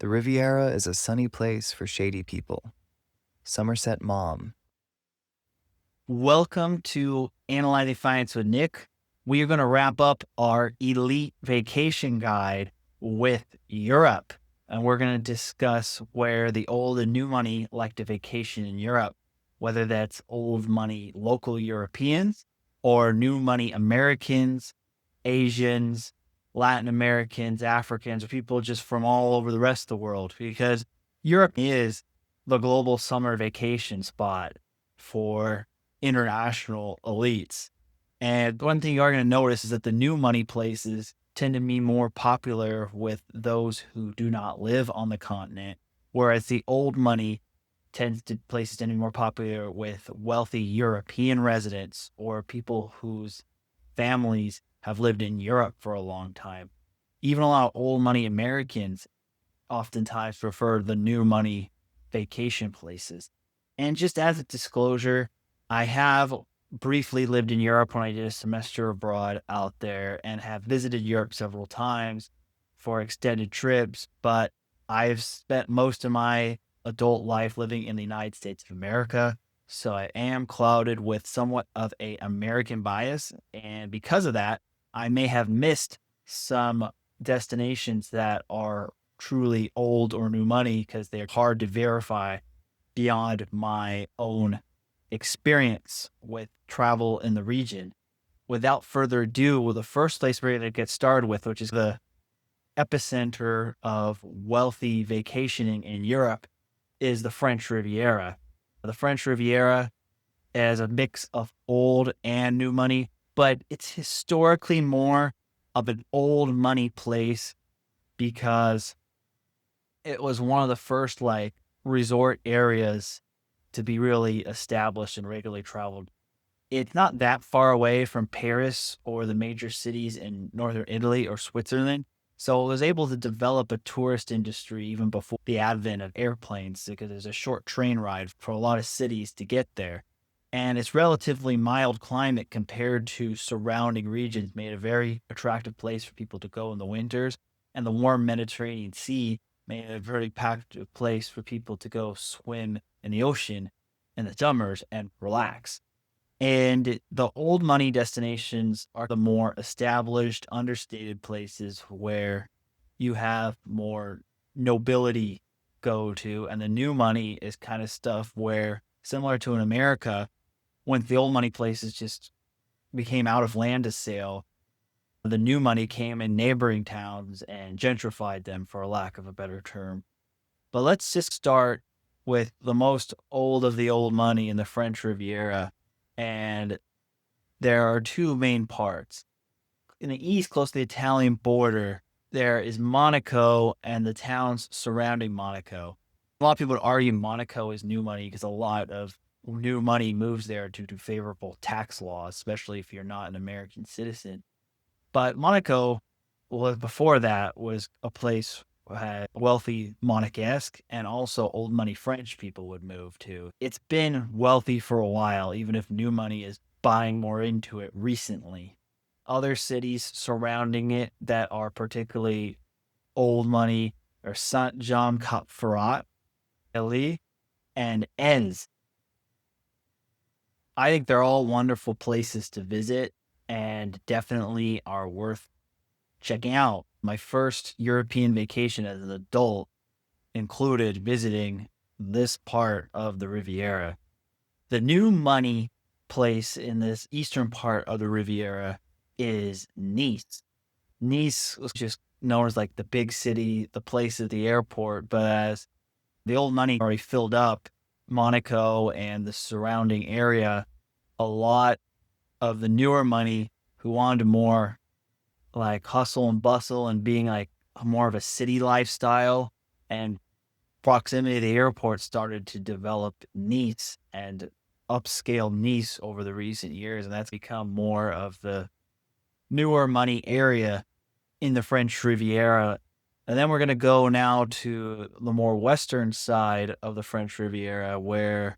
The Riviera is a sunny place for shady people. Somerset Maugham. Welcome to Analyzing Finance with Nick. We are going to wrap up our elite vacation guide with Europe, and we're going to discuss where the old and new money like to vacation in Europe, whether that's old money local Europeans or new money Americans, Asians, Latin Americans, Africans, or people just from all over the rest of the world, because Europe is the global summer vacation spot for international elites. And one thing you are going to notice is that the new money places tend to be more popular with those who do not live on the continent, whereas the old money places tend to be more popular with wealthy European residents or people whose families have lived in Europe for a long time. Even a lot of old money Americans oftentimes prefer the new money vacation places. And just as a disclosure, I have briefly lived in Europe when I did a semester abroad out there and have visited Europe several times for extended trips, but I've spent most of my adult life living in the United States of America. So I am clouded with somewhat of an American bias. And because of that, I may have missed some destinations that are truly old or new money because they're hard to verify beyond my own experience with travel in the region. Without further ado, the first place we're going to get started with, which is the epicenter of wealthy vacationing in Europe, is the French Riviera. The French Riviera is a mix of old and new money, but it's historically more of an old money place because it was one of the first resort areas to be really established and regularly traveled. It's not that far away from Paris or the major cities in northern Italy or Switzerland. So it was able to develop a tourist industry even before the advent of airplanes because there's a short train ride for a lot of cities to get there. And its relatively mild climate compared to surrounding regions made it a very attractive place for people to go in the winters. And the warm Mediterranean Sea made it a very attractive place for people to go swim in the ocean in the summers and relax. And the old money destinations are the more established, understated places where you have more nobility go to. And the new money is kind of stuff where, similar to in America, when the old money places just became out of land to sale, the new money came in neighboring towns and gentrified them, for a lack of a better term. But let's just start with the most old of the old money in the French Riviera. And there are two main parts. In the east, close to the Italian border, there is Monaco and the towns surrounding Monaco. A lot of people would argue Monaco is new money because a lot of new money moves there due to favorable tax laws, especially if you're not an American citizen. But Monaco, before that, was a place had wealthy Monegasque and also old money French people would move to. It's been wealthy for a while, even if new money is buying more into it recently. Other cities surrounding it that are particularly old money are Saint-Jean-Cap-Ferrat, Elie, and Enns. I think they're all wonderful places to visit and definitely are worth checking out. My first European vacation as an adult included visiting this part of the Riviera. The new money place in this eastern part of the Riviera is Nice. Nice was just known as the big city, the place at the airport, but as the old money already filled up Monaco and the surrounding area, a lot of the newer money who wanted more hustle and bustle and being more of a city lifestyle and proximity to the airport started to develop Nice and upscale Nice over the recent years. And that's become more of the newer money area in the French Riviera. And then we're going to go now to the more western side of the French Riviera where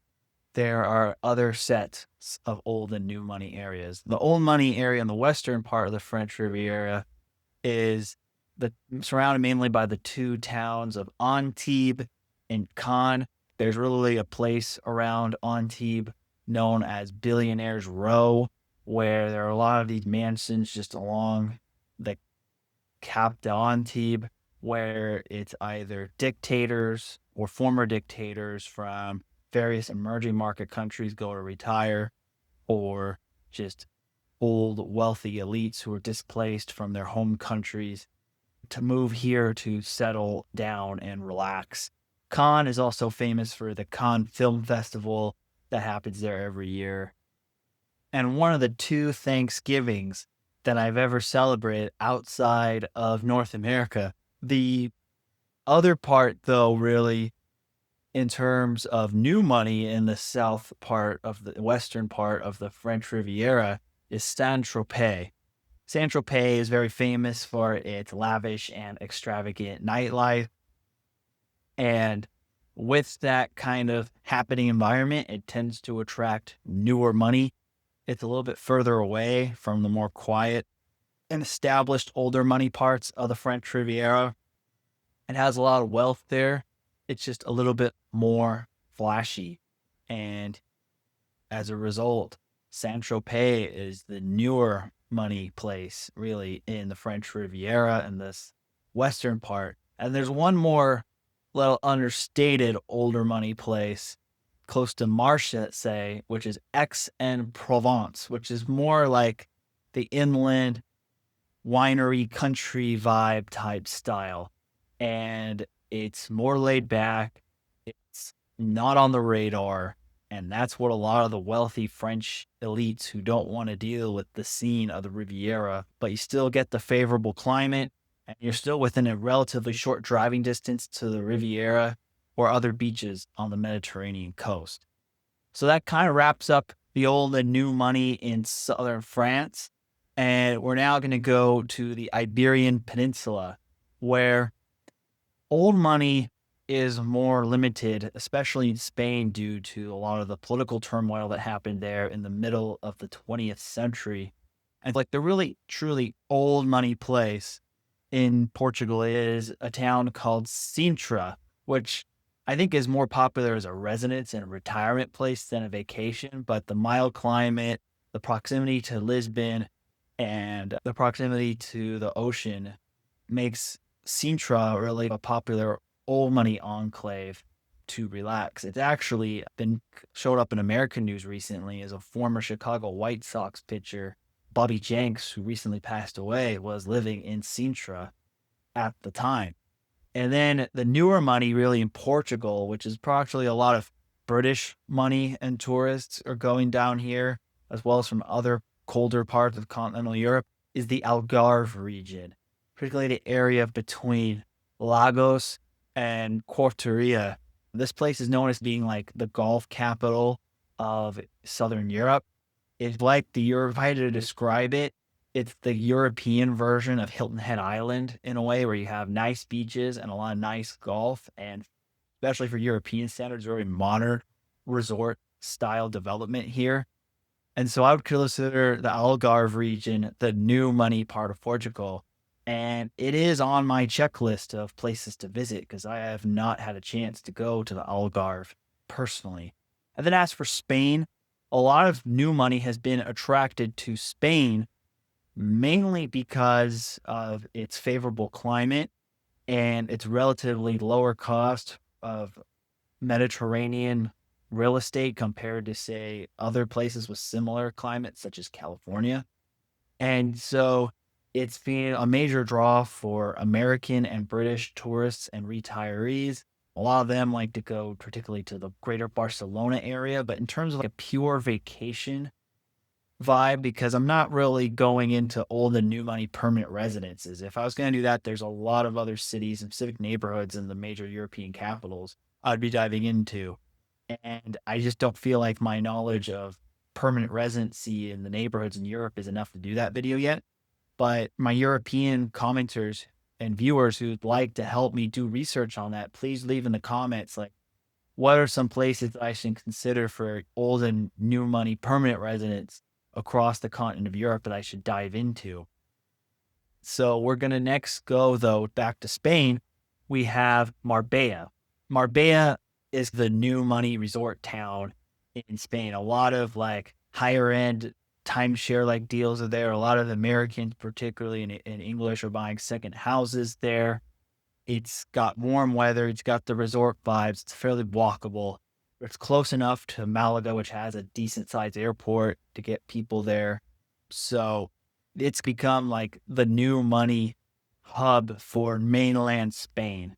there are other sets of old and new money areas. The old money area in the western part of the French Riviera is surrounded mainly by the two towns of Antibes and Cannes. There's really a place around Antibes known as Billionaires Row, where there are a lot of these mansions just along the Cap d'Antibes, where it's either dictators or former dictators from various emerging market countries go to retire, or just old wealthy elites who are displaced from their home countries to move here to settle down and relax. Cannes is also famous for the Cannes Film Festival that happens there every year. And one of the two Thanksgivings that I've ever celebrated outside of North America. The other part, though, really, in terms of new money in the south part of the western part of the French Riviera, is Saint-Tropez. Saint-Tropez is very famous for its lavish and extravagant nightlife. And with that kind of happening environment, it tends to attract newer money. It's a little bit further away from the more quiet and established older money parts of the French Riviera. It has a lot of wealth there. It's just a little bit more flashy. And as a result, Saint-Tropez is the newer money place, really, in the French Riviera and this western part. And there's one more little understated older money place close to Marseille, which is Aix-en-Provence, which is more like the inland winery country vibe type style. And it's more laid back. It's not on the radar. And that's what a lot of the wealthy French elites who don't want to deal with the scene of the Riviera, but you still get the favorable climate and you're still within a relatively short driving distance to the Riviera or other beaches on the Mediterranean coast. So that kind of wraps up the old and new money in southern France. And we're now going to go to the Iberian Peninsula, where old money is more limited, especially in Spain, due to a lot of the political turmoil that happened there in the middle of the 20th century. And like the really, truly old money place in Portugal is a town called Sintra, which I think is more popular as a residence and a retirement place than a vacation. But the mild climate, the proximity to Lisbon, and the proximity to the ocean makes Sintra really a popular old money enclave to relax. It's actually been showed up in American news recently as a former Chicago White Sox pitcher, Bobby Jenks, who recently passed away, was living in Sintra at the time. And then the newer money really in Portugal, which is actually a lot of British money and tourists are going down here, as well as from other colder parts of continental Europe, is the Algarve region, particularly the area between Lagos and Corteria. This place is known as being like the golf capital of Southern Europe. It's like if I had to describe it, it's the European version of Hilton Head Island in a way, where you have nice beaches and a lot of nice golf, and especially for European standards, very modern resort style development here. And so I would consider the Algarve region the new money part of Portugal. And it is on my checklist of places to visit because I have not had a chance to go to the Algarve personally. And then as for Spain, a lot of new money has been attracted to Spain mainly because of its favorable climate and its relatively lower cost of Mediterranean real estate compared to, say, other places with similar climates, such as California. And so it's been a major draw for American and British tourists and retirees. A lot of them like to go particularly to the greater Barcelona area, but in terms of like a pure vacation vibe, because I'm not really going into old and new money permanent residences. If I was going to do that, there's a lot of other cities and civic neighborhoods in the major European capitals I'd be diving into. And I just don't feel like my knowledge of permanent residency in the neighborhoods in Europe is enough to do that video yet. But my European commenters and viewers who'd like to help me do research on that, please leave in the comments, like, what are some places that I should consider for old and new money permanent residents across the continent of Europe that I should dive into? So we're going to next go, though, back to Spain. We have Marbella. Marbella is the new money resort town in Spain. A lot of like higher end timeshare like deals are there. A lot of Americans, particularly in English, are buying second houses there. It's got warm weather. It's got the resort vibes. It's fairly walkable. It's close enough to Malaga, which has a decent sized airport to get people there. So it's become like the new money hub for mainland Spain.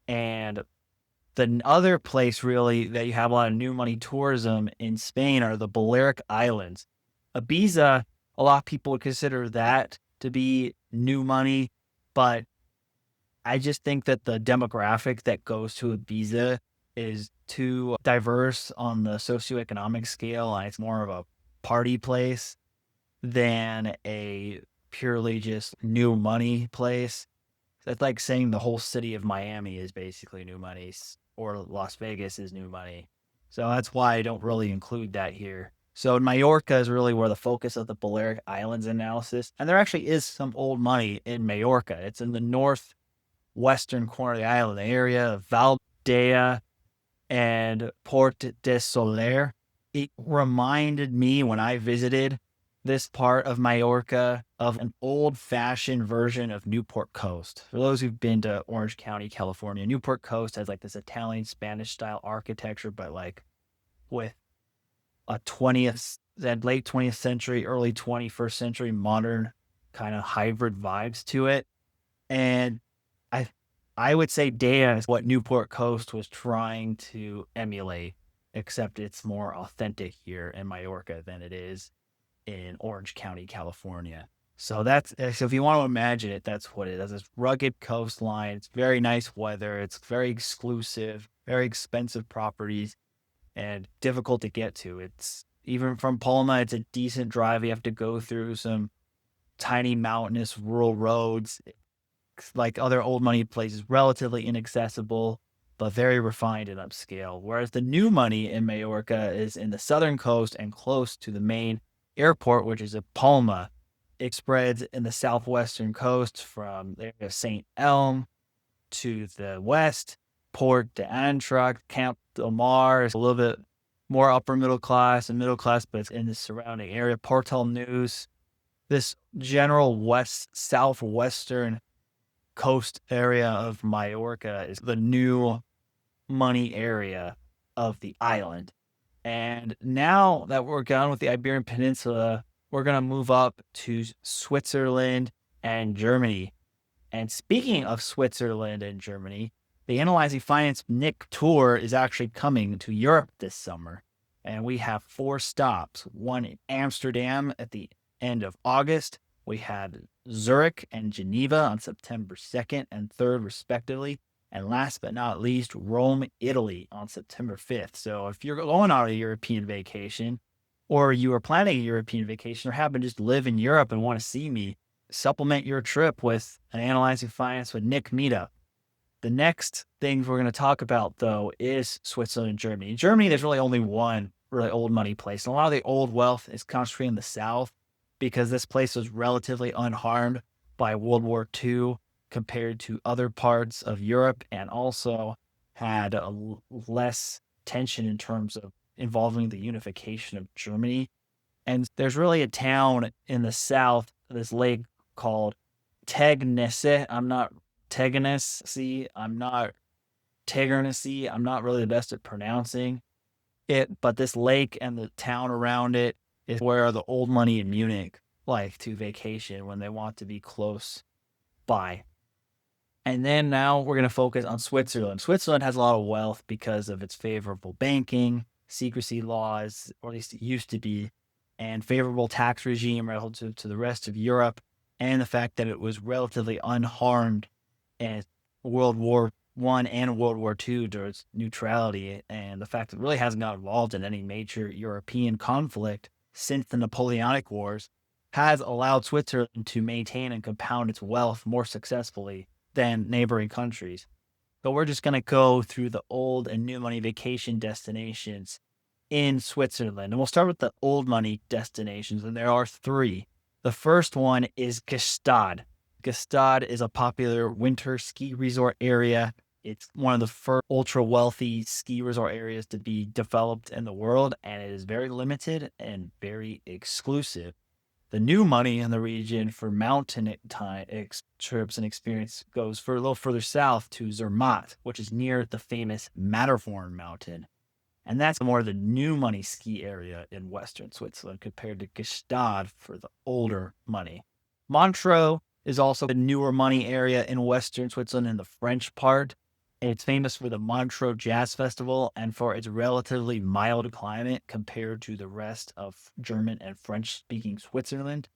And the other place really that you have a lot of new money tourism in Spain are the Balearic Islands. Ibiza, a lot of people would consider that to be new money, but I just think that the demographic that goes to Ibiza is too diverse on the socioeconomic scale, and it's more of a party place than a purely just new money place. It's like saying the whole city of Miami is basically new money or Las Vegas is new money. So that's why I don't really include that here. So Mallorca is really where the focus of the Balearic Islands analysis, and there actually is some old money in Mallorca. It's in the northwestern corner of the island, the area of Valdea and Port de Soler. It reminded me when I visited this part of Mallorca of an old-fashioned version of Newport Coast. For those who've been to Orange County, California, Newport Coast has like this Italian Spanish style architecture, but like with a late 20th century, early 21st century modern kind of hybrid vibes to it. And I would say Dea is what Newport Coast was trying to emulate, except it's more authentic here in Mallorca than it is in Orange County, California. So if you want to imagine it, that's what it is. It's rugged coastline. It's very nice weather. It's very exclusive, very expensive properties, and difficult to get to. It's even from Palma, it's a decent drive. You have to go through some tiny mountainous rural roads. Like other old money places, relatively inaccessible, but very refined and upscale. Whereas the new money in Mallorca is in the southern coast and close to the main airport, which is at Palma. It spreads in the southwestern coast from the area of St. Elm to the west, Port de Antrac, Camp del Mar is a little bit more upper middle class, but it's in the surrounding area. Portal News, this general southwestern coast area of Mallorca is the new money area of the island. And now that we're done with the Iberian Peninsula, we're going to move up to Switzerland and Germany. And speaking of Switzerland and Germany, the Analyzing Finance Nick tour is actually coming to Europe this summer. And we have 4 stops, one in Amsterdam at the end of August. We had Zurich and Geneva on September 2nd and 3rd, respectively. And last but not least, Rome, Italy on September 5th. So if you're going on a European vacation, or you are planning a European vacation, or happen to just live in Europe and want to see me, supplement your trip with an Analyzing Finance with Nick meetup. The next thing we're going to talk about, though, is Switzerland and Germany. In Germany, there's really only one really old money place. And a lot of the old wealth is concentrated in the south because this place was relatively unharmed by World War II compared to other parts of Europe, and also had a less tension in terms of involving the unification of Germany. And there's really a town in the south, this lake called Tegernsee. I'm not Tegernsee. I'm not really the best at pronouncing it, but this lake and the town around it is where the old money in Munich like to vacation when they want to be close by. And then now we're going to focus on Switzerland. Switzerland has a lot of wealth because of its favorable banking, secrecy laws, or at least it used to be, and favorable tax regime relative to the rest of Europe, and the fact that it was relatively unharmed in World War I and World War II during its neutrality, and the fact that it really hasn't got involved in any major European conflict since the Napoleonic Wars has allowed Switzerland to maintain and compound its wealth more successfully than neighboring countries. So we're just going to go through the old and new money vacation destinations in Switzerland. And we'll start with the old money destinations, and there are 3. The first one is Gstaad. Gstaad is a popular winter ski resort area. It's one of the first ultra wealthy ski resort areas to be developed in the world, and it is very limited and very exclusive. The new money in the region for mountain trips and experience goes for a little further south to Zermatt, which is near the famous Matterhorn mountain. And that's more the new money ski area in Western Switzerland compared to Gstaad for the older money. Montreux is also a newer money area in Western Switzerland in the French part. It's famous for the Montreux Jazz Festival and for its relatively mild climate compared to the rest of German and French-speaking Switzerland.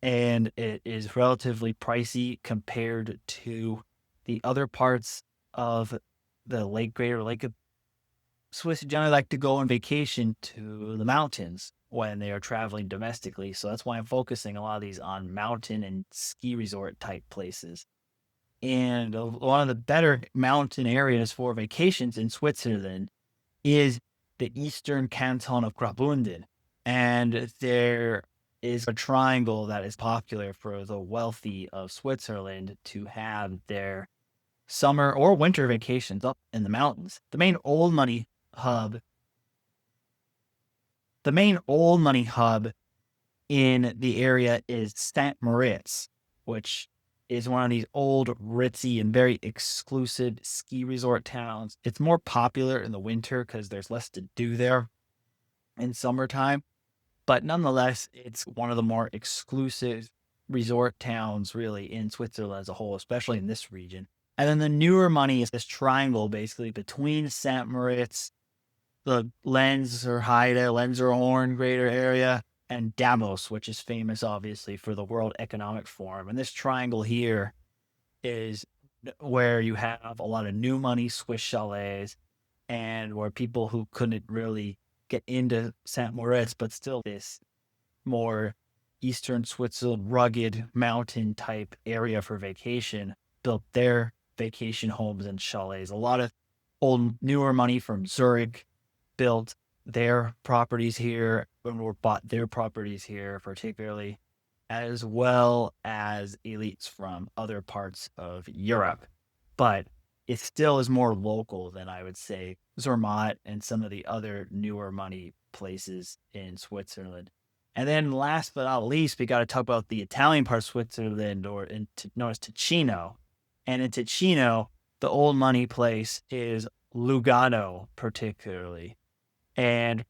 And it is relatively pricey compared to the other parts of the Greater Lake of Swiss generally like to go on vacation to the mountains when they are traveling domestically. So that's why I'm focusing a lot of these on mountain and ski resort type places. And one of the better mountain areas for vacations in Switzerland is the eastern canton of Graubünden. And there is a triangle that is popular for the wealthy of Switzerland to have their summer or winter vacations up in the mountains. The main old money hub in the area is Saint-Moritz, which is one of these old, ritzy, and very exclusive ski resort towns. It's more popular in the winter because there's less to do there in summertime. But nonetheless, it's one of the more exclusive resort towns really in Switzerland as a whole, especially in this region. And then the newer money is this triangle basically between Saint-Moritz, the Lenzerheide, greater area, and Davos, which is famous, obviously, for the World Economic Forum. And this triangle here is where you have a lot of new money Swiss chalets and where people who couldn't really get into St. Moritz, but still this more eastern Switzerland, rugged mountain type area for vacation, built their vacation homes and chalets. A lot of old, newer money from Zurich built their properties here or bought their properties here, particularly, as well as elites from other parts of Europe. But it still is more local than I would say Zermatt and some of the other newer money places in Switzerland. And then last but not least, we got to talk about the Italian part of Switzerland, known as Ticino. And in Ticino, the old money place is Lugano, particularly. And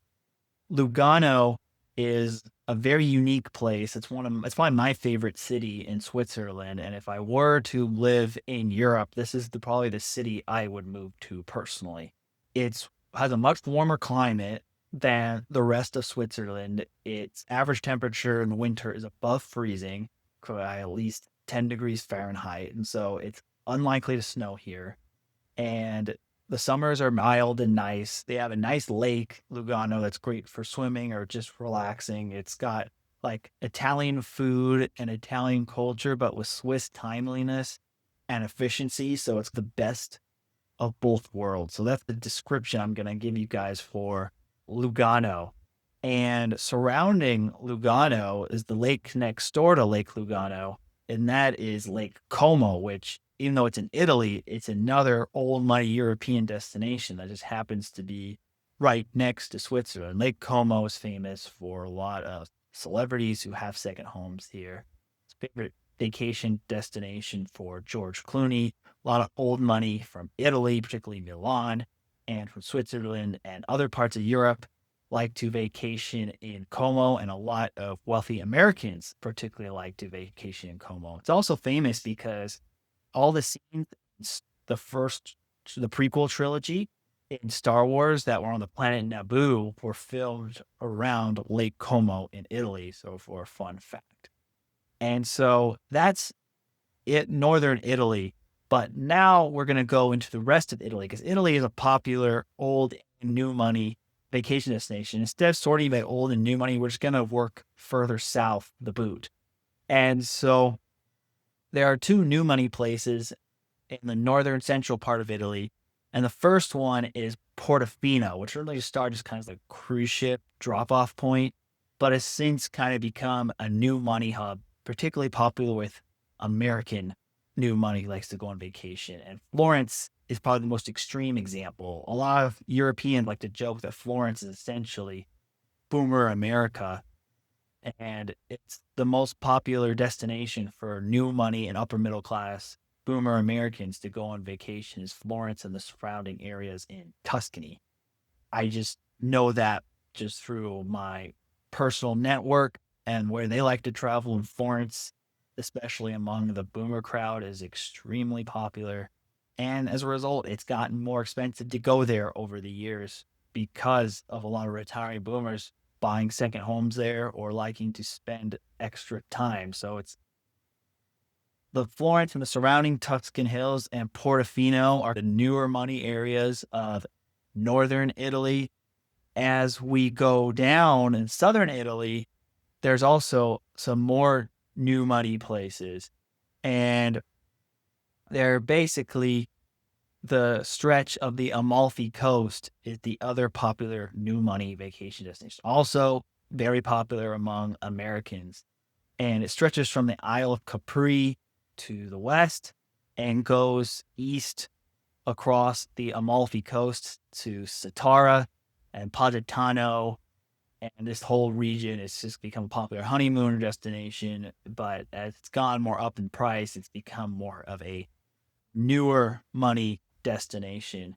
Lugano is a very unique place. It's probably my favorite city in Switzerland. And if I were to live in Europe, this is probably the city I would move to personally. It has a much warmer climate than the rest of Switzerland. Its average temperature in the winter is above freezing by at least 10 degrees Fahrenheit. And so it's unlikely to snow here. And the summers are mild and nice. They have a nice lake, Lugano, that's great for swimming or just relaxing. It's got like Italian food and Italian culture, but with Swiss timeliness and efficiency. So it's the best of both worlds. So that's the description I'm going to give you guys for Lugano. And surrounding Lugano is the lake next door to Lake Lugano, and that is Lake Como, which, even though it's in Italy, it's another old money European destination that just happens to be right next to Switzerland. Lake Como is famous for a lot of celebrities who have second homes here. It's a favorite vacation destination for George Clooney. A lot of old money from Italy, particularly Milan, and from Switzerland and other parts of Europe like to vacation in Como, and a lot of wealthy Americans particularly like to vacation in Como. It's also famous because all the scenes, the prequel trilogy in Star Wars that were on the planet Naboo were filmed around Lake Como in Italy. So for a fun fact. And so that's it, northern Italy. But now we're going to go into the rest of Italy because Italy is a popular old and new money vacation destination. Instead of sorting by old and new money, we're just going to work further south the boot. And so there are two new money places in the northern central part of Italy. And the first one is Portofino, which really started as kind of like a cruise ship drop-off point, but has since kind of become a new money hub, particularly popular with American new money likes to go on vacation. And Florence is probably the most extreme example. A lot of Europeans like to joke that Florence is essentially boomer America, and it's the most popular destination for new money and upper middle class boomer Americans to go on vacation is Florence and the surrounding areas in Tuscany. I just know that just through my personal network and where they like to travel in Florence, especially among the boomer crowd, is extremely popular. And as a result, it's gotten more expensive to go there over the years because of a lot of retiring boomers buying second homes there or liking to spend extra time. So it's the Florence and the surrounding Tuscan hills and Portofino are the newer money areas of northern Italy. As we go down in southern Italy, there's also some more new money places. And they're basically the stretch of the Amalfi Coast is the other popular new money vacation destination. Also very popular among Americans. And it stretches from the Isle of Capri to the west and goes east across the Amalfi Coast to Satara and Positano. And this whole region has just become a popular honeymoon destination. But as it's gone more up in price, it's become more of a newer money destination.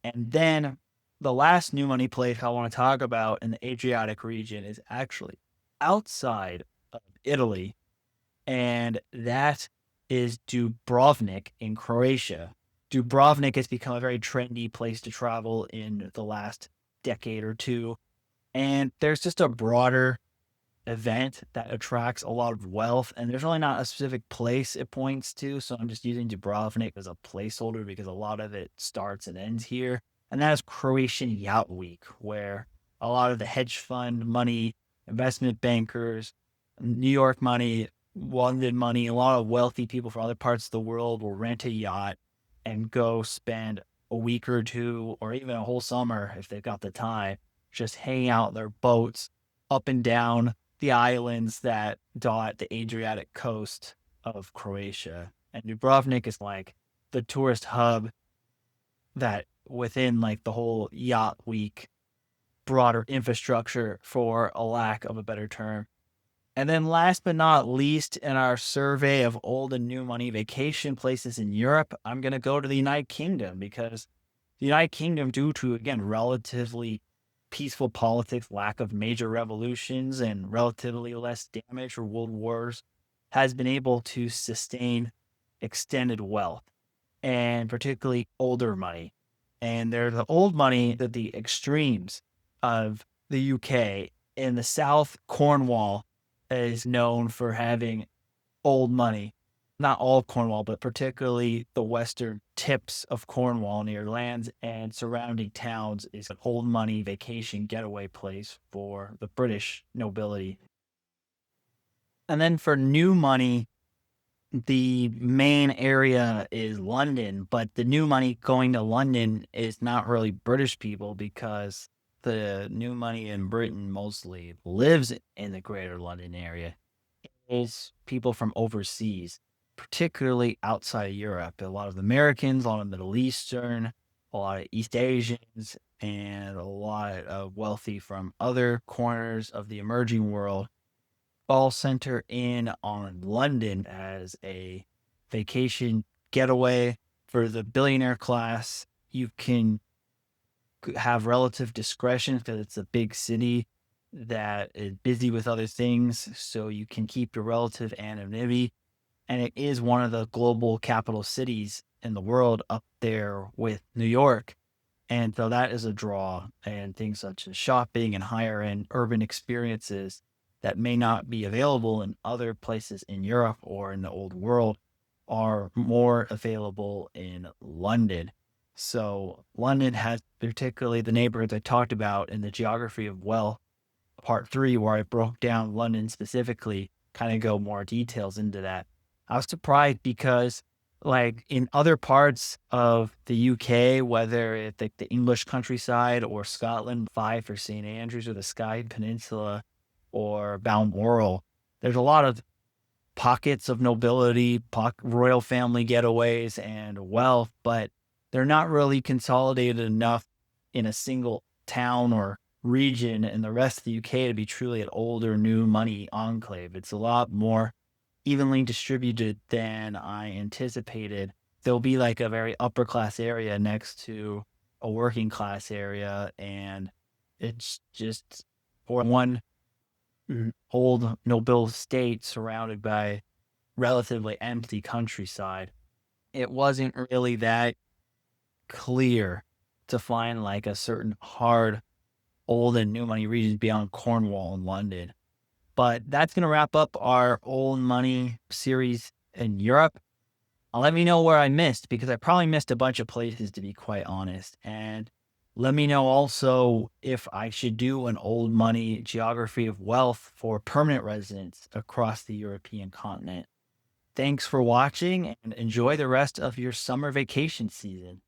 And then the last new money place I want to talk about in the Adriatic region is actually outside of Italy, and that is Dubrovnik in Croatia. Dubrovnik has become a very trendy place to travel in the last decade or two, and there's just a broader event that attracts a lot of wealth, and there's really not a specific place it points to, so I'm just using Dubrovnik as a placeholder because a lot of it starts and ends here, and that is Croatian Yacht Week, where a lot of the hedge fund money, investment bankers, New York money, London money, a lot of wealthy people from other parts of the world will rent a yacht and go spend a week or two, or even a whole summer if they've got the time, just hanging out their boats up and down the islands that dot the Adriatic coast of Croatia. And Dubrovnik is like the tourist hub that within like the whole yacht week broader infrastructure, for a lack of a better term. And then last but not least, in our survey of old and new money vacation places in Europe, I'm going to go to the United Kingdom because the United Kingdom, due to, again, relatively peaceful politics, lack of major revolutions, and relatively less damage or world wars, has been able to sustain extended wealth, and particularly older money. And they're the old money that the extremes of the UK. In the South, Cornwall is known for having old money. Not all of Cornwall, but particularly the western tips of Cornwall near lands and surrounding towns is an old money vacation getaway place for the British nobility. And then for new money, the main area is London, but the new money going to London is not really British people because the new money in Britain mostly lives in the greater London area. Is people from overseas, particularly outside of Europe. A lot of Americans, a lot of Middle Eastern, a lot of East Asians, and a lot of wealthy from other corners of the emerging world all center in on London as a vacation getaway for the billionaire class. You can have relative discretion because it's a big city that is busy with other things, so you can keep your relative anonymity. And it is one of the global capital cities in the world, up there with New York. And so that is a draw, and things such as shopping and higher end urban experiences that may not be available in other places in Europe or in the old world are more available in London. So London has, particularly the neighborhoods I talked about in the geography of wealth, part 3, where I broke down London specifically, kind of go more details into that. I was surprised because, like, in other parts of the UK, whether it's like the English countryside or Scotland, Fife or St. Andrews or the Skye Peninsula or Balmoral, there's a lot of pockets of nobility, royal family getaways, and wealth, but they're not really consolidated enough in a single town or region in the rest of the UK to be truly an older new money enclave. It's a lot more evenly distributed than I anticipated. There'll be like a very upper class area next to a working class area, and it's just for one old noble state surrounded by relatively empty countryside. It wasn't really that clear to find like a certain hard old and new money regions beyond Cornwall and London. But that's going to wrap up our old money series in Europe. Let me know where I missed, because I probably missed a bunch of places, to be quite honest. And let me know also if I should do an old money geography of wealth for permanent residents across the European continent. Thanks for watching, and enjoy the rest of your summer vacation season.